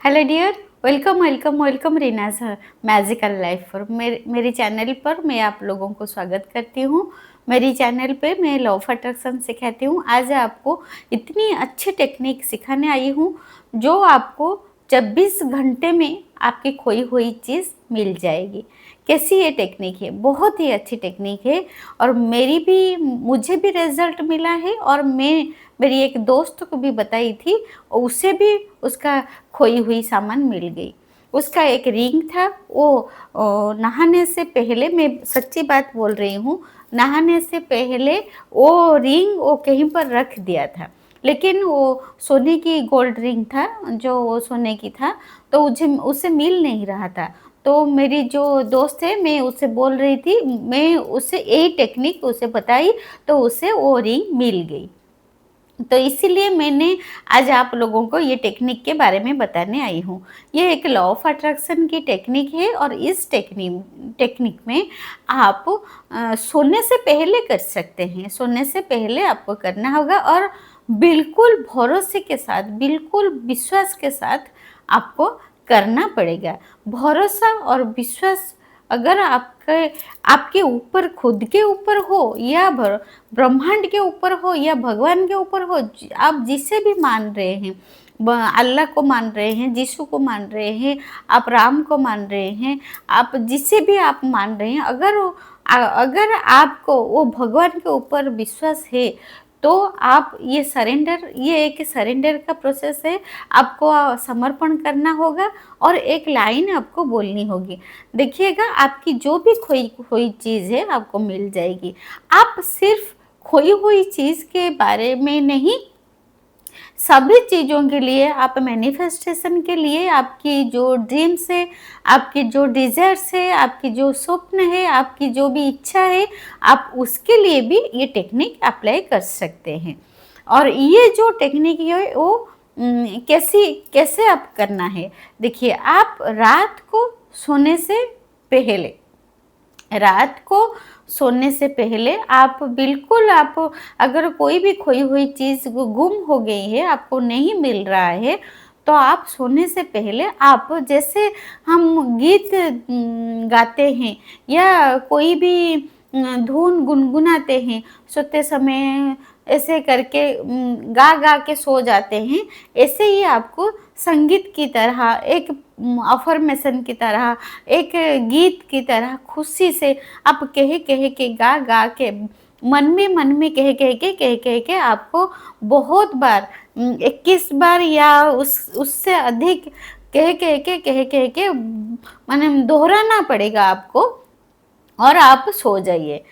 Hello dear, welcome welcome welcome Reena's magical life पर मेरी channel पर मैं आप लोगों को स्वागत करती हूँ। मेरी चैनल पे मैं लॉ ऑफ अट्रैक्शन सिखाती हूँ। आज आपको इतनी अच्छी टेक्निक सिखाने आई हूँ जो आपको 24 घंटे में आपकी खोई हुई चीज़ मिल जाएगी। कैसी ये टेक्निक है? बहुत ही अच्छी टेक्निक है और मुझे भी रिजल्ट मिला है और मैं मेरी एक दोस्त को भी बताई थी और उसे भी उसका खोई हुई सामान मिल गई। उसका एक रिंग था, वो नहाने से पहले, मैं सच्ची बात बोल रही हूँ, नहाने से पहले वो रिंग वो कहीं पर रख दिया था। लेकिन वो सोने की गोल्ड रिंग था, जो वो सोने की था, तो मुझे उससे मिल नहीं रहा था। तो मेरी जो दोस्त है, मैं उससे बोल रही थी, मैं उससे यही टेक्निक उसे बताई, तो उसे वो रिंग मिल गई। तो इसीलिए मैंने आज आप लोगों को ये टेक्निक के बारे में बताने आई हूँ। ये एक लॉ ऑफ अट्रैक्शन की टेक्निक है और इस टेक्निक में आप सोने से पहले कर सकते हैं। सोने से पहले आपको करना होगा और बिल्कुल भरोसे के साथ, बिल्कुल विश्वास के साथ आपको करना पड़ेगा। भरोसा और विश्वास अगर आपके आपके ऊपर, खुद के ऊपर हो या ब्रह्मांड के ऊपर हो या भगवान के ऊपर हो, आप जिसे भी मान रहे हैं, अल्लाह को मान रहे हैं, यीशु को मान रहे हैं, आप राम को मान रहे हैं, आप जिसे भी आप मान रहे हैं, अगर आपको वो भगवान के ऊपर विश्वास है, तो आप ये एक सरेंडर का प्रोसेस है। आपको समर्पण करना होगा और एक लाइन आपको बोलनी होगी। देखिएगा, आपकी जो भी खोई हुई चीज़ है आपको मिल जाएगी। आप सिर्फ खोई हुई चीज़ के बारे में नहीं, सभी चीज़ों के लिए, आप मैनिफेस्टेशन के लिए, आपकी जो ड्रीम्स है, आपकी जो डिज़ायर्स है, आपकी जो स्वप्न है, आपकी जो भी इच्छा है, आप उसके लिए भी ये टेक्निक अप्लाई कर सकते हैं। और ये जो टेक्निक है वो कैसे आप करना है? देखिए, आप रात को सोने से पहले आप बिल्कुल, आप अगर कोई भी खोई हुई चीज़ गुम हो गई है, आपको नहीं मिल रहा है, तो आप सोने से पहले, आप जैसे हम गीत गाते हैं या कोई भी धुन गुनगुनाते हैं सोते समय, ऐसे करके गा गा के सो जाते हैं, ऐसे ही आपको संगीत की तरह, एक अफर्मेशन की तरह, एक गीत की तरह खुशी से आप कह के, गा गा के, मन में कह के आपको बहुत बार, 21 बार या उससे अधिक कह के माने दोहराना पड़ेगा आपको और आप सो जाइए।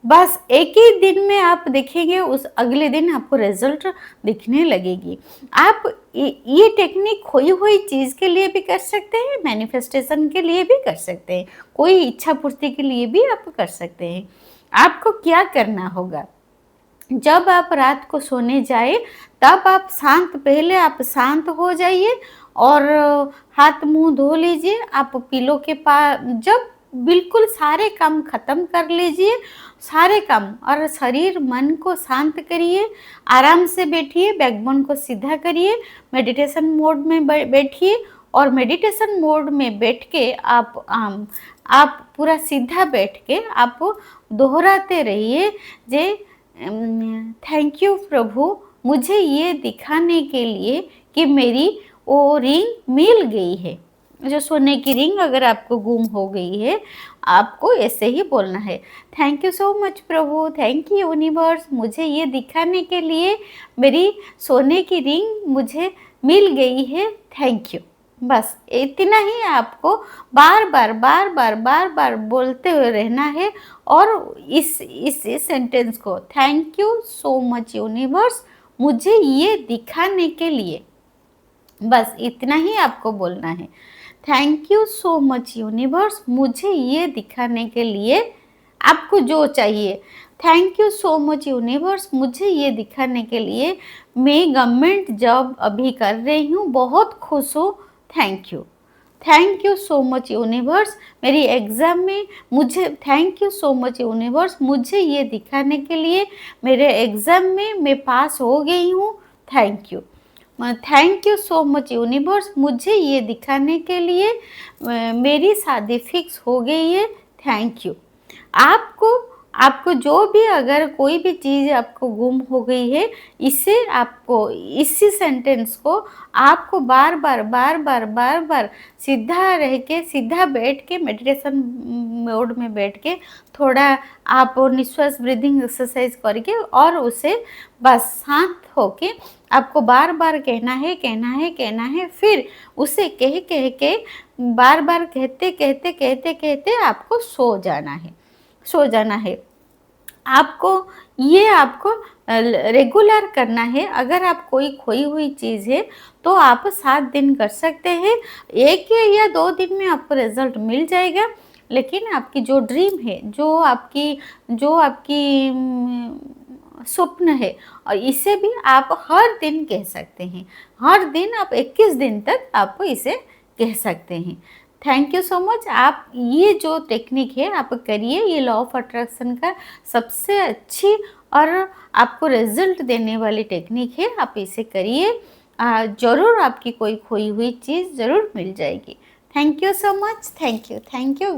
बस एक ही दिन में आप देखेंगे, उस अगले दिन आपको रिजल्ट दिखने लगेगी। आप ये टेक्निक खोई हुई चीज़ के लिए भी कर सकते हैं, मैनिफेस्टेशन के लिए भी कर सकते हैं, कोई इच्छा पूर्ति के लिए भी आप कर सकते हैं। आपको क्या करना होगा? जब आप रात को सोने जाए, तब पहले आप शांत हो जाइए और हाथ मुंह धो लीजिए। आप पिलो के पास जब बिल्कुल सारे काम खत्म कर लीजिए, सारे काम, और शरीर मन को शांत करिए, आराम से बैठिए, बैकबोन को सीधा करिए, मेडिटेशन मोड में बैठिए और मेडिटेशन मोड में बैठ के आप पूरा सीधा बैठ के आप दोहराते रहिए, जे थैंक यू प्रभु, मुझे ये दिखाने के लिए कि मेरी वो रिंग मिल गई है। जो सोने की रिंग अगर आपको गुम हो गई है, आपको ऐसे ही बोलना है, thank you so much Prabhu, thank you universe, मुझे ये दिखाने के लिए मेरी सोने की रिंग मुझे मिल गई है, थैंक यू। बस इतना ही आपको बार बार बोलते हुए रहना है। और इस सेंटेंस को, thank you so much universe, मुझे ये दिखाने के लिए, बस इतना ही आपको बोलना है। Thank you so much universe, मुझे ये दिखाने के लिए, आपको जो चाहिए, thank you so much universe, मुझे ये दिखाने के लिए मैं गवर्नमेंट जॉब अभी कर रही हूँ, बहुत खुश हूँ, thank you. Thank you so much universe, मेरी एग्ज़ाम में मुझे, thank you so much universe, मुझे ये दिखाने के लिए मेरे एग्ज़ाम में मैं पास हो गई हूँ, thank you. Thank you so much universe, मुझे ये दिखाने के लिए मेरी शादी फिक्स हो गई है, थैंक यू। आपको आपको जो भी अगर कोई भी चीज़ आपको गुम हो गई है, इसे आपको इसी सेंटेंस को आपको बार-बार, बार-बार, बार-बार सीधा रह के, सीधा बैठ के मेडिटेशन मोड में बैठ के थोड़ा आप निश्वास ब्रीदिंग एक्सरसाइज करके और उसे बस शांत होके आपको बार-बार कहना है, कहना है, कहना है। फिर उसे कह के बार-बार कहते, कहते, कहते, कहते आपको सो जाना है, सो जाना है। आपको ये आपको रेगुलर करना है। अगर आप कोई खोई हुई चीज़ है तो आप 7 दिन कर सकते हैं। 1 या 2 दिन में आपको रिज़ल्ट मिल जाएगा। लेकिन आपकी जो ड्रीम है, जो आपकी स्वप्न है, और इसे भी आप हर दिन कह सकते हैं। हर दिन आप 21 दिन तक आप इसे कह सकते हैं। Thank you so much. आप ये जो टेक्निक है आप करिए, ये लॉ ऑफ अट्रैक्शन का सबसे अच्छी और आपको रिजल्ट देने वाली टेक्निक है। आप इसे करिए, ज़रूर आपकी कोई खोई हुई चीज़ ज़रूर मिल जाएगी। Thank you so much. Thank you, God